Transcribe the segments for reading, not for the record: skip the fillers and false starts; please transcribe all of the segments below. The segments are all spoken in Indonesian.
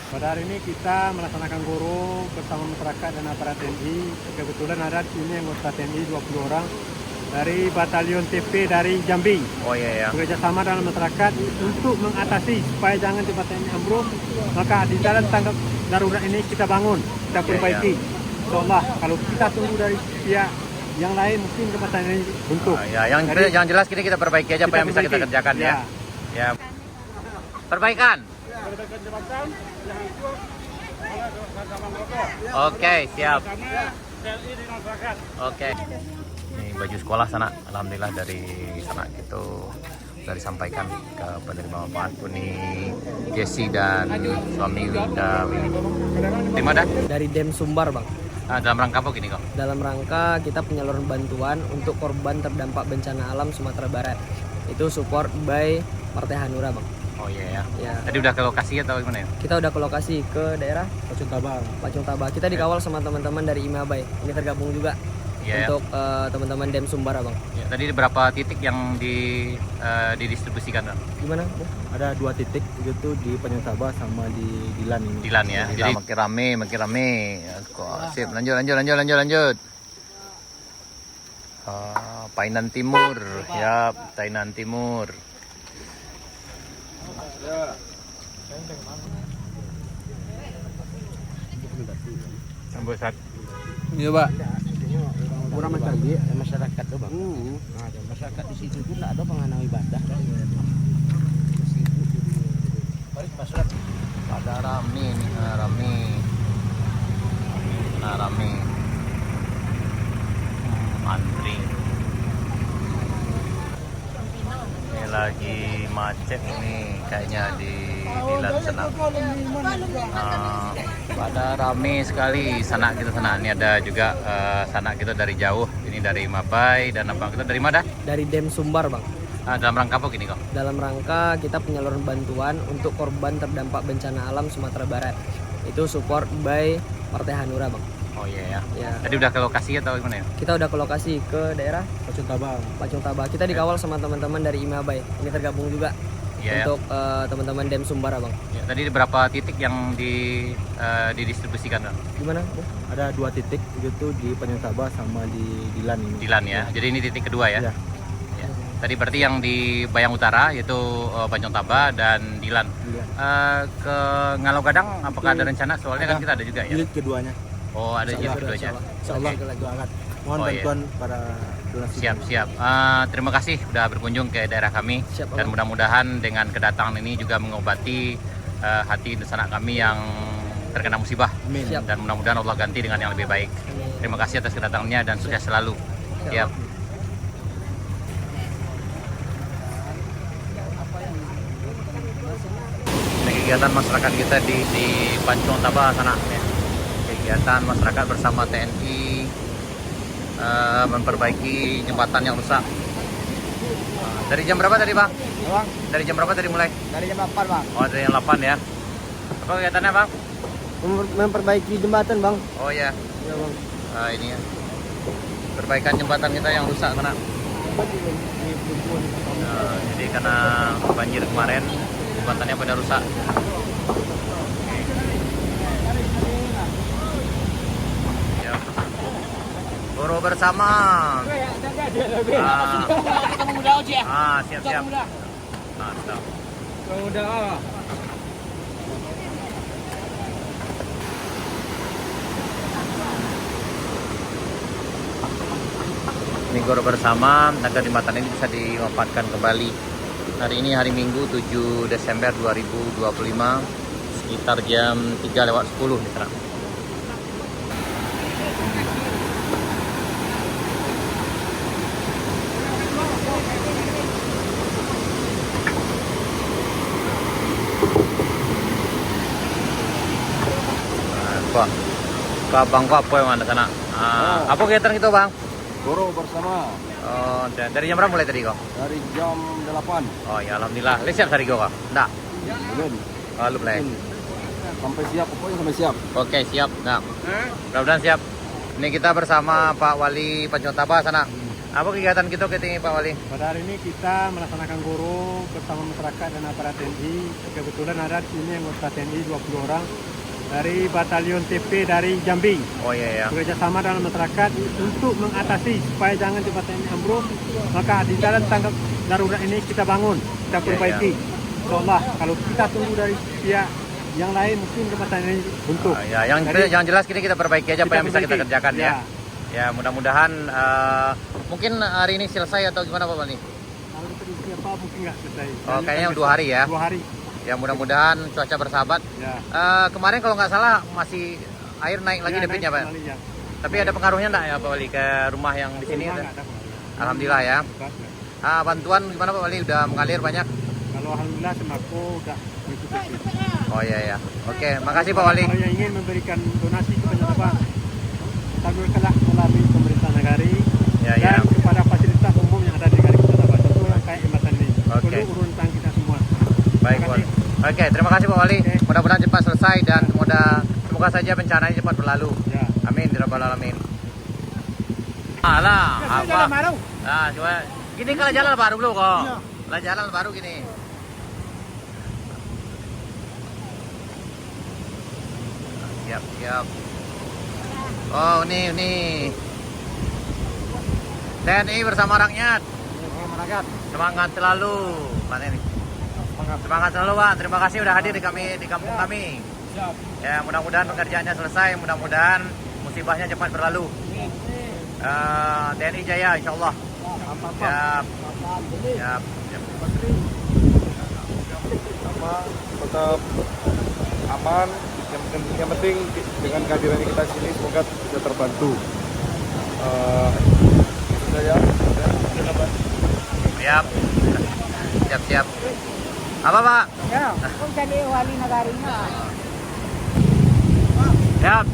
Pada hari ini kita melaksanakan goro bersama masyarakat dan aparat TNI. Kebetulan ada di sini anggota TNI 20 orang dari Batalion TP dari Jambi. Oh iya ya. Bekerja sama dengan masyarakat untuk mengatasi supaya jangan tempat TNI ambruk. Maka di dalam tanggap darurat ini kita bangun, kita perbaiki. Insyaallah kalau kita tunggu dari pihak yang lain mungkin tempat TNI runtuh. Ya, yang jelas kita perbaiki aja apa yang bisa kita kerjakan ya. Ya. Perbaikan. Perbaikan jembatan yang hancur oleh Gabang Groko. Oke, siap. Bersama TNI dengan masyarakat. Oke. Ini baju sekolah sana, alhamdulillah dari sana gitu sudah disampaikan ke penerima manfaat Uni Jesse dan suami Winda Willy. Terima dah. Dari Dem Sumbar, Bang. Dalam rangka apa gini kok? Dalam rangka kita penyaluran bantuan untuk korban terdampak bencana alam Sumatera Barat. Itu support by Partai Hanura, Bang. Oh iya ya. Ya. Tadi udah ke lokasi atau gimana ya? Kita udah ke lokasi ke daerah Pacung Tabang. Pacung Tabang. Kita dikawal sama teman-teman dari IMABAI. Ini tergabung juga Iya. untuk teman-teman Dem Sumbar, Bang. Ya, tadi berapa titik yang didistribusikan, Bang? Gimana, Bu? Ada 2 titik gitu di Pacung Tabang sama di Dilan ini. Dilan ya. Jadi makin rame. Kok sip, lanjut. Painan Timur, ya, Painan Timur. Sambusat. Iya, Pak. Kurang mencari masyarakat tuh, Bang. Nah, masyarakat di situ tuh enggak ada penganang ibadah. Pada rame nih, rame. Antri. Ini lagi macet ini kayaknya di Dilan sana. Pada rame sekali sana kita sana. Ini ada juga sana kita dari jauh. Ini dari Mabai dan abang kita dari mana? Dari Dem Sumbar, Bang. Dalam rangka apa gini kok? Dalam rangka kita penyaluran bantuan untuk korban terdampak bencana alam Sumatera Barat. Itu support by Partai Hanura, Bang. Oh iya ya. Ya. Tadi udah ke lokasi atau gimana ya? Kita udah ke lokasi ke daerah Pacung Tabang. Pacung Tabang. Kita dikawal sama teman-teman dari IMABAI. Ini tergabung juga Iya. untuk teman-teman Dem Sumbar, Bang. Ya, tadi berapa titik yang didistribusikan, Bang? Gimana, Bu? Ada 2 titik gitu di Pacung Tabang sama di Dilan ini. Dilan ya. Jadi ini titik kedua ya. Ya. Ya. Tadi berarti yang di Bayang Utara yaitu Pancong Taba dan Dilan. Ke Ngalau Gadang apakah ada rencana? Soalnya kan kita ada juga ya. Jilid keduanya. Oh, ada jilid keduanya. Insyaallah Oke. doakan. Mohon Oh, iya. bantuan para donasi. Siap. Terima kasih sudah berkunjung ke daerah kami. Siap, Dan Bang. mudah-mudahan dengan kedatangan ini juga mengobati hati sanak kami yang terkena musibah. Amin. Siap. Dan mudah-mudahan Allah ganti dengan yang lebih baik. Terima kasih atas kedatangannya dan sukses selalu. Siap. Ini kegiatan masyarakat kita di Pancong Taba sana ya. Kegiatan masyarakat bersama TNI memperbaiki jembatan yang rusak. Dari jam berapa tadi, Bang? Bang, Dari jam berapa tadi mulai? dari jam 8, Bang. Oh, dari jam 8 ya. Apa kegiatannya, Bang? Memperbaiki jembatan, Bang. Oh ya, Ya, Bang. ini ya. Perbaikan jembatan kita yang rusak karena jadi karena banjir kemarin jembatannya pada rusak. Ya. Goro bersama. Siap. Mantap. Ini goro bersama agar jembatan ini bisa dimanfaatkan kembali. Hari ini hari Minggu 7 Desember 2025 sekitar jam 3:10 di sana. Abang kok apa yang ada sana? Apa kegiatan itu, Bang? Goro bersama Oh, dari jam berapa mulai tadi kok? dari jam 8. Oh ya, alhamdulillah. Lu siap hari kok? Enggak. Belum. Oh, lu mulai. Sampai siap, pokoknya sampai siap. Oke, siap. Nah, mudah-mudahan siap. Ini kita bersama Pak Wali Pancong Taba sana. Apa kegiatan kita ketinggi Pak Wali? Pada hari ini kita melaksanakan goro bersama masyarakat dan aparat TNI. Kebetulan ada di sini anggota TNI 20 orang dari Batalion TP dari Jambi. Oh iya ya. Bekerja sama dengan masyarakat untuk mengatasi supaya jangan tempat TNI ambruk. Maka di dalam tanggap darurat ini kita bangun, kita perbaiki. Insyaallah kalau kita tunggu dari pihak yang lain mungkin tempat TNI untuk. Ya, yang jelas ini kita perbaiki aja apa yang bisa kita kerjakan ya. Ya mudah-mudahan mungkin hari ini selesai atau gimana Pak Wali? Kalau prediksi apa mungkin nggak selesai. Oh kayaknya 2 hari ya. 2 hari. Ya mudah-mudahan cuaca bersahabat. Ya. Kemarin kalau nggak salah masih air naik lagi debitnya Pak. Ya. Tapi ada pengaruhnya nggak ya Pak Wali ke rumah yang di sini? Ada. Alhamdulillah ya. Bantuan gimana Pak Wali? Udah mengalir banyak? Kalau alhamdulillah sembako udah mencukupi. Oh iya ya. Oke, makasih Pak Wali. Kalau yang ingin memberikan donasi kepada Bapak, kita berkelak melalui pemerintah negara dan kepada fasilitas umum yang ada di negara kita, contoh yang kayak jembatan ini. Perlu urun tang kita semua. Baik, Pak Wali. Oke, terima kasih Pak Wali. Mudah-mudahan cepat selesai dan semoga saja bencana ini cepat berlalu. Ya. Amin, ya rabbal alamin. Alah, apa? Jalan baru. Nah, coba gini kalau jalan baru dulu kok. Lah jalan baru gini. Siap, siap. Oh, ini. TNI bersama rakyat. Semangat selalu. Mana ini? Semangat selalu, Pak. Terima kasih udah hadir di kampung kami. Ya, mudah-mudahan pekerjaannya selesai, mudah-mudahan musibahnya cepat berlalu. TNI Jaya, insyaallah. Siap. Siap. Tetap aman. Yang penting dengan kehadiran kita di sini semoga bisa terbantu. Siap. Apa Pak? Ya, kung jadi wali negarinya. Siap.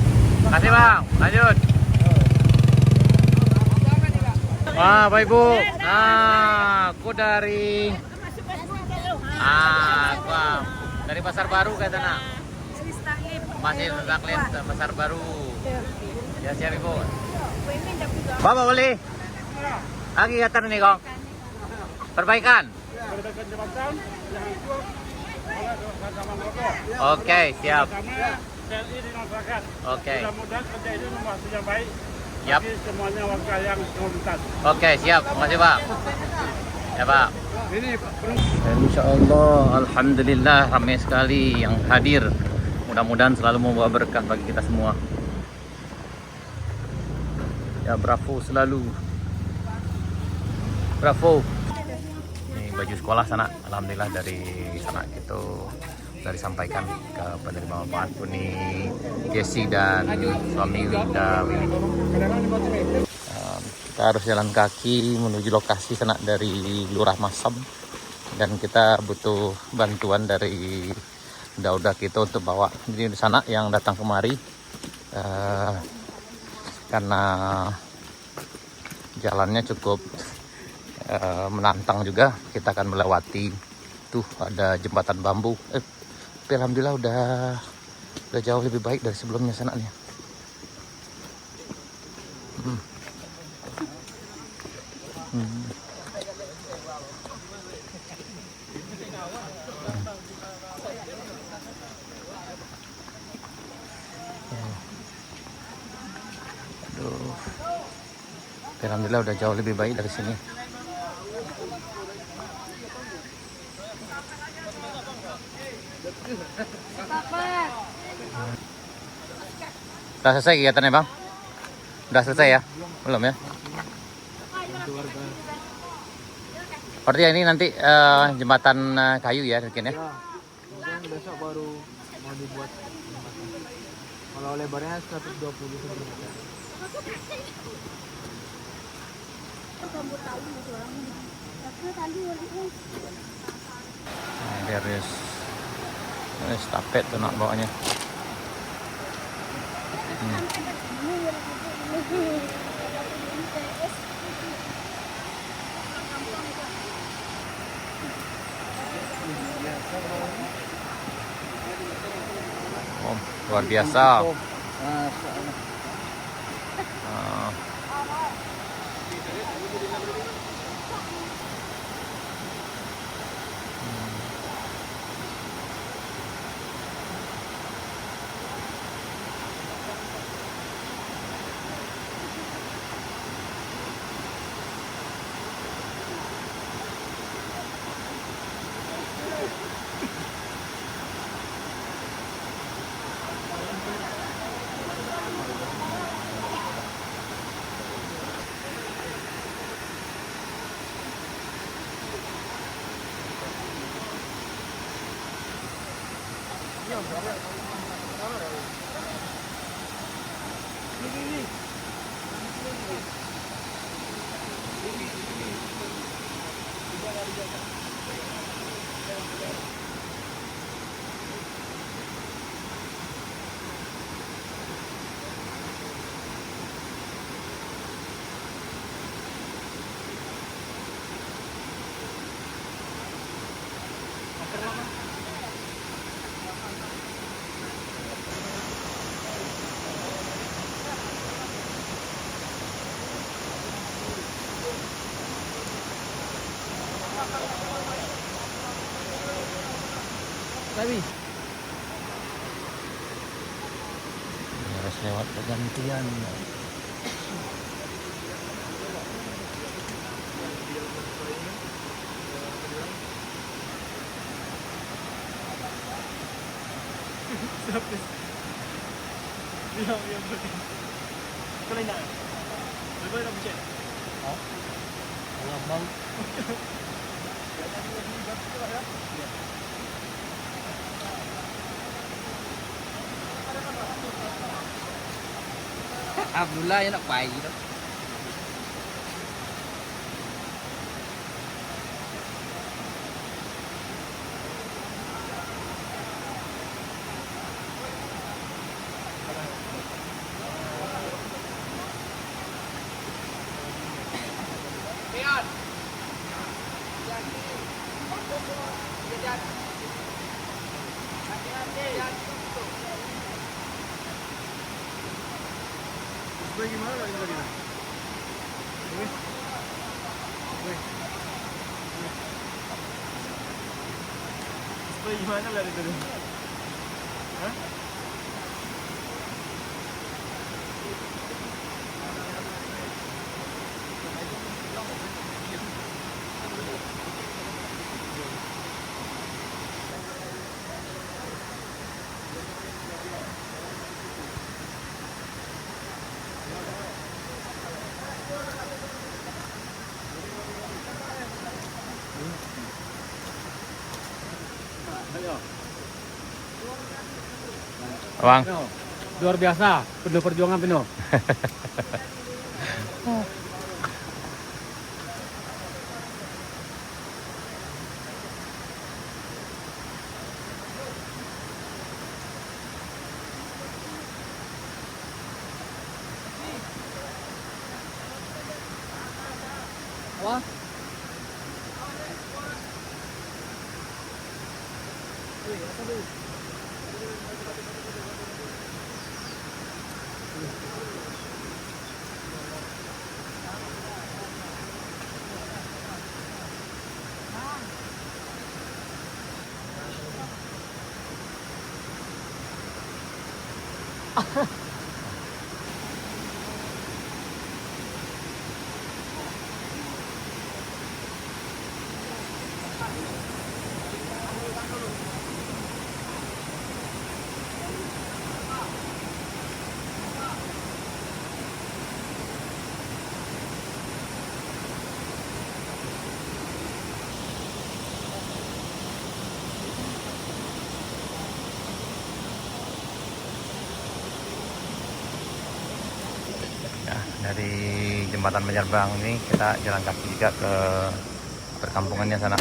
Makasih Bang. Lanjut. Wah, Bapak Ibu. Aku dari dari Pasar Baru katanya. Masih Taklim Pasar Baru. Ya siap Ibu. Bapak boleh? Lagi kegiatan ini kok. Perbaikan. Perbaikan jembatan yang itu Oke, siap. TNI di masyarakat. Oke. Mudah-mudahan kerja ini membuat yang baik. Yap. Bagi semuanya warga yang lintas. Oke, siap. Makasih Pak. Ya Pak. Ini Insya Allah, alhamdulillah ramai sekali yang hadir. Mudah-mudahan selalu membawa berkah bagi kita semua. Ya bravo selalu. Bravo. Ini baju sekolah sana, alhamdulillah dari sana itu dari sampaikan ke penerima manfaat Uni Jesse dan suami Winda Willy. Kita harus jalan kaki menuju lokasi sana dari Lurah Masam dan kita butuh bantuan dari Dauda kita untuk bawa. Jadi di sana yang datang kemari karena jalannya cukup menantang juga, kita akan melewati tuh ada jembatan bambu. Tapi alhamdulillah udah jauh lebih baik dari sebelumnya sana nih. Alhamdulillah udah jauh lebih baik dari sini. Udah selesai kegiatannya Bang? Udah selesai ya? Belum ya? Berarti ini nanti jembatan kayu ya mungkin ya? Kemudian besok baru mau dibuat jembatan. Kalau lebarnya 120 cm. Dia harus estafet tuh nak bawanya. Oh, luar biasa. Tapi Harus lewat pergantian. Abdullah ya nak baik gitu. Gimana lagi tadi? Gimana lari tadi? Hah? Bang, Luar biasa, penuh perjuangan penuh. Wah. ya, dari jembatan Banjarbang ini kita jalan kaki juga ke perkampungannya sana.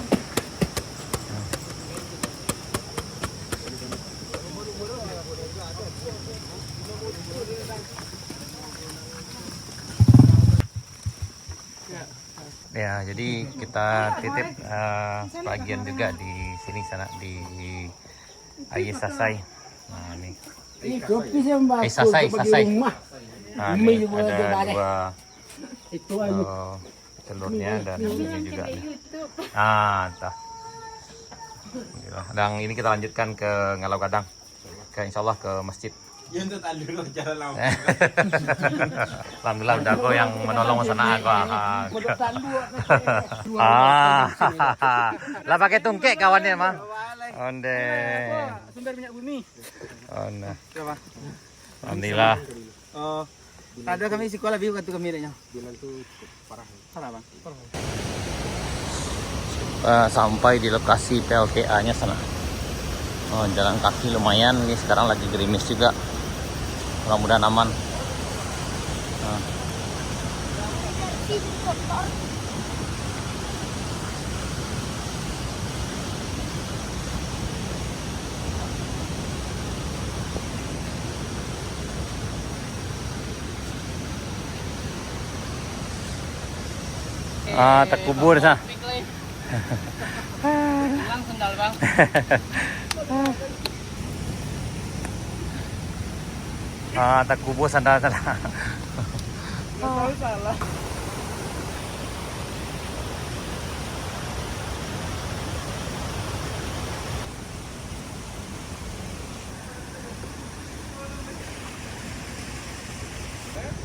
Ya, jadi kita titip sebagian juga di sini sana di Ayesasai. Nah, ini Sasai. Nah, ini ada dua telurnya dan ini juga. Entah. Dan ini kita lanjutkan ke Ngalau Gadang, insya Allah ke masjid. Alhamdulillah udah aku yang menolong sana aku. Lah pakai tungkek kawannya mah. Onde. Sumber minyak bumi. Onde. Alhamdulillah. Ada kami sekolah biu katu kami nya. Parah bang. Sampai di lokasi PLTA-nya sana. Oh, jalan kaki lumayan nih, sekarang lagi gerimis juga. Mudah-mudahan aman. Nah. Terkubur sana. Hilang sendal bang. Terkubur sandal sana. Salah.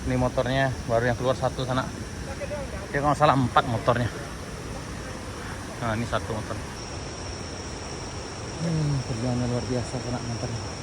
Ini motornya baru yang keluar satu sana. Dia kalau salah 4 motornya. Nah, ini satu motor. Kerjaannya luar biasa sana motornya.